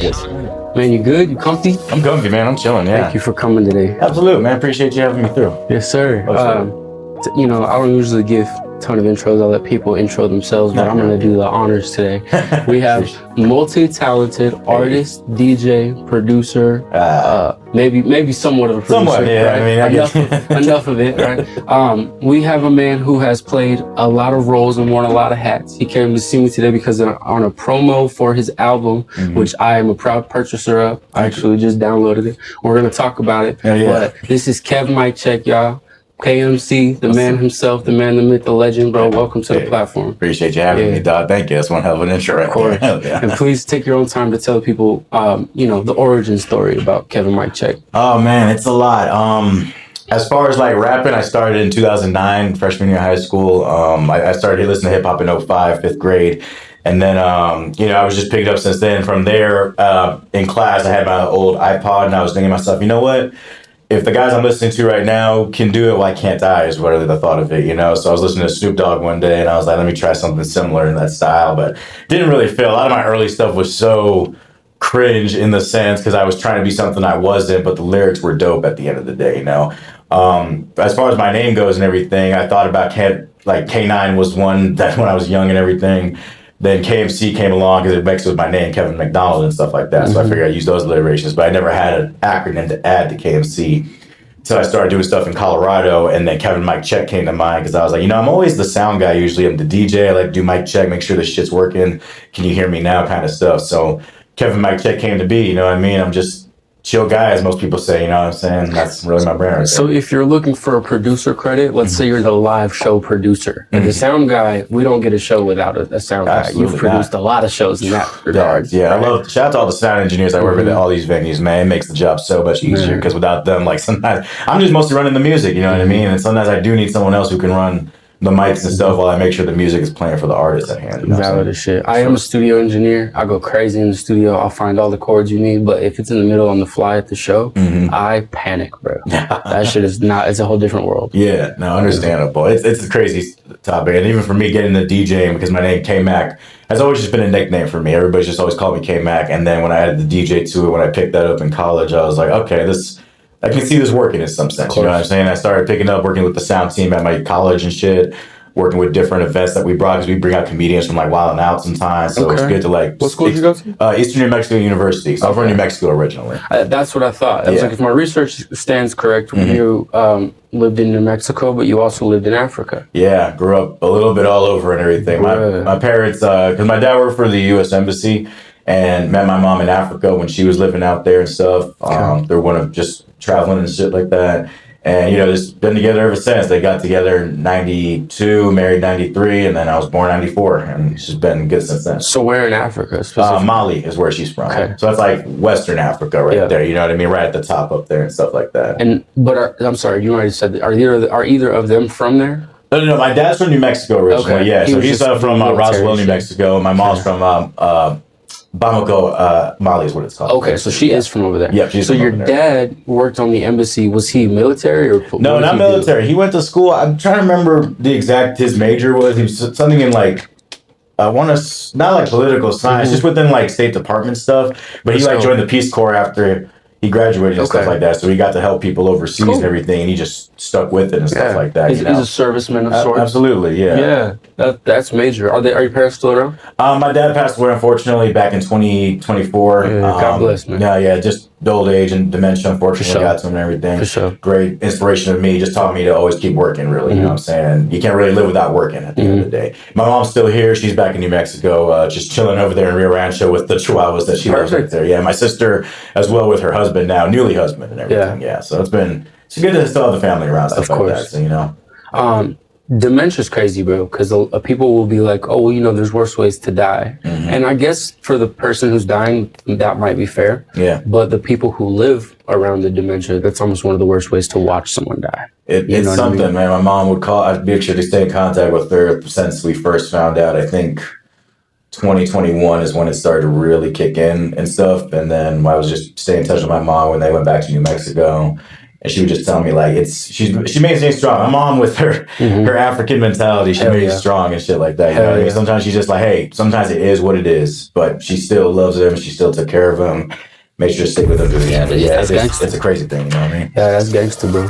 Yes. Man, you good? You comfy? I'm comfy, man. I'm chilling, yeah. Thank you for coming today. Absolutely, man. Appreciate you having me through. Yes, sir. Sure. I don't usually give a ton of intros. I let people intro themselves, but I'm going to do the honors today. We have multi-talented artist, DJ, producer, maybe somewhat of a producer. Somewhat, yeah. Right? Enough of it, right? We have a man who has played a lot of roles and worn a lot of hats. He came to see me today because on a promo for his album, which I am a proud purchaser of. I actually just downloaded it. We're going to talk about it. Yeah. But this is Kev Mic Check, y'all. KMC, the man himself, the man, the myth, the legend, bro. Welcome to the platform. Appreciate you having me, dog. Thank you. That's one hell of an intro right there. Hell yeah. And please take your own time to tell people, the origin story about Kevin Mic Check. Oh, man, it's a lot. As far as like rapping, I started in 2009, freshman year of high school. I started listening to hip hop in 05, fifth grade. And then, I was just picked up since then. From there, in class, I had my old iPod and I was thinking to myself, you know what? If the guys I'm listening to right now can do it, why can't I? Is what the thought of it, So I was listening to Snoop Dogg one day, and I was like, let me try something similar in that style, but didn't really feel. A lot of my early stuff was so cringe in the sense because I was trying to be something I wasn't, but the lyrics were dope at the end of the day, As far as my name goes and everything, I thought about K9 was one that when I was young and everything. Then KMC came along because it mixed with my name, Kevin McDonald, and stuff like that. So I figured I'd use those alliterations, but I never had an acronym to add to KMC. So I started doing stuff in Colorado, and then Kevin Mic Check came to mind because I was like, I'm always the sound guy usually. I'm the DJ. I like to do mic check, make sure the shit's working. Can you hear me now kind of stuff. So Kevin Mic Check came to be, I'm just chill guy, as most people say, That's really my brand right So if you're looking for a producer credit, let's say you're the live show producer. And the sound guy, we don't get a show without a sound guy. You've produced a lot of shows in that regard. Yeah, right? Shout out to all the sound engineers I work with at all these venues, man. It makes the job so much easier because without them, sometimes I'm just mostly running the music, you know what I mean? And sometimes I do need someone else who can run the mics and stuff while I make sure the music is playing for the artist at hand. Valid as shit. I am a studio engineer. I go crazy in the studio. I'll find all the chords you need, but if it's in the middle on the fly at the show, I panic, bro. That shit is it's a whole different world. Yeah, no, understandable. It's a crazy topic. And even for me getting the DJing, because my name K-Mac has always just been a nickname for me. Everybody's just always called me K-Mac. And then when I added the DJ to it, when I picked that up in college, I was like, okay, I can see this working in some sense. You know what I'm saying? I started picking up working with the sound team at my college and shit, working with different events that we brought because we bring out comedians from Wild and Out sometimes. So it's good to What school did you go to? Eastern New Mexico University. So I'm from New Mexico originally. That's what I thought. I was like, if my research stands correct, you lived in New Mexico, but you also lived in Africa. Yeah, grew up a little bit all over and everything. My parents, because my dad worked for the U.S. Embassy and met my mom in Africa when she was living out there and stuff. They're one of just traveling and shit like that. And, just been together ever since. They got together in 92, married 93, and then I was born 94. And it's just been good since then. So where in Africa? Mali is where she's from. Okay. So that's Western Africa there. You know what I mean? Right at the top up there and stuff like that. I'm sorry, you already said that. Are either of them from there? No. My dad's from New Mexico originally. Okay. Yeah. So he's from Roswell, New Mexico. My mom's from Bamako, Mali is what it's called. Okay, so she is from over there. Yeah, she's so from your over there. Dad worked on the embassy. Was he military or? No, not military. He went to school. I'm trying to remember his major was. He was something in not political science, just within State Department stuff. But he joined the Peace Corps after he graduated and stuff like that. So he got to help people overseas and everything, and he just stuck with it and stuff like that. He's a serviceman of sorts. Absolutely, yeah. Yeah, that's major. Are your parents still around? My dad passed away, unfortunately, back in 2024. God bless, man. Yeah, just the old age and dementia, unfortunately, got to him and everything. For sure. Great inspiration of me. Just taught me to always keep working, really. You know what I'm saying? You can't really live without working at the end of the day. My mom's still here. She's back in New Mexico, just chilling over there in Rio Rancho with the chihuahuas that she lives with there. Yeah, my sister as well with her husband now, newly husband and everything. Yeah, so it's good to still have the family around, stuff like that. So, dementia's crazy, bro, because people will be like, oh, well, there's worse ways to die. And I guess for the person who's dying, that might be fair. Yeah. But the people who live around the dementia, that's almost one of the worst ways to watch someone die. It's something, man. My mom would call. I'd make sure to stay in contact with her since we first found out. I think 2021 is when it started to really kick in and stuff. And then I was just staying in touch with my mom when they went back to New Mexico. and she would just tell me like she makes me strong. My mom with her African mentality, she made me strong and shit like that. You know what I mean? Sometimes she's just like, hey, sometimes it is what it is, but she still loves him. She still took care of him. Make sure to stick with him to the end. But yeah, it's a crazy thing. You know what I mean? Yeah, that's gangster, bro.